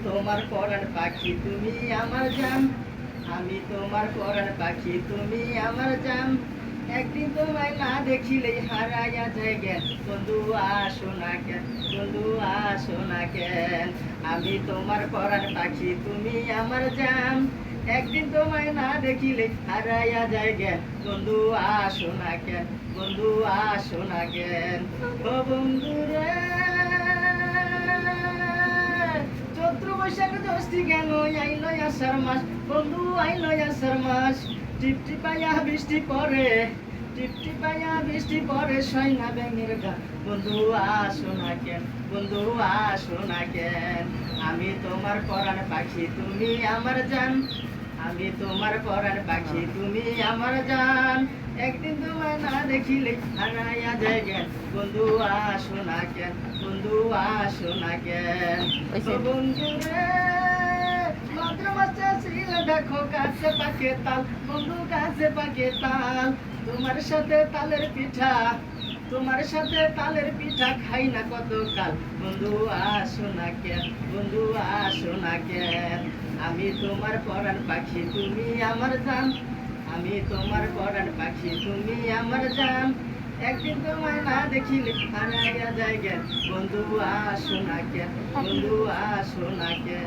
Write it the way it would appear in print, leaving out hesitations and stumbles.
তোমার পরাণ পাখি তুমি আমার জান, আমি তোমার পরাণ পাখি তুমি আমার জান। একদিন তোমায় না দেখিলেই হারাইয়া যায় জ্ঞান, বন্ধু আসো না কেন, বন্ধু আসো না কেন। আমি তোমার পরাণ পাখি তুমি আমার জান, একদিন তোমায় না দেখিলে হারাইয়া যায় জ্ঞান, বন্ধু আসো না কেন, বন্ধু আসো না কেন। ও বন্ধু রে, চৈত্র বৈশাখ জ্যৈষ্ঠী কেন আইলো আষাঢ় মাস, বন্ধু আইলো আষাঢ় মাস। টিপটিপাইয়া বৃষ্টি পড়ে, টিপটিপাইয়া বৃষ্টি পড়ে, সয়না ব্যাঙের গান, বন্ধু আসো না কেন, বন্ধু আসো না কেন। আমি তোমার পরাণ পাখি তুমি আমার জান, আমি তোমার পরাণ পাখি তুমি আমার জান। একদিন তোমায় না দেখিলে হারাইয়া যায় জ্ঞান, বন্ধু আসো না কেন, বন্ধু আসো না কেন। ও বন্ধু রে, ভাদ্র মাসে আসিলে দেখো গাছে পাকে তাল, বন্ধু গাছে পাকে তাল। তোমার সাথে তালের পিঠা, তোমার সাথে তালের পিঠা খাই না কত কাল, বন্ধু আসো না কেন, বন্ধু আসো না কেন। আমি তোমার পরাণ পাখি তুমি আমার জান, আমি তোমার পরাণ পাখি তুমি আমার জান। একদিন তোমায় না দেখিলে হারাইয়া যায় জ্ঞান, বন্ধু আসো না কেন, বন্ধু আসো না কেন।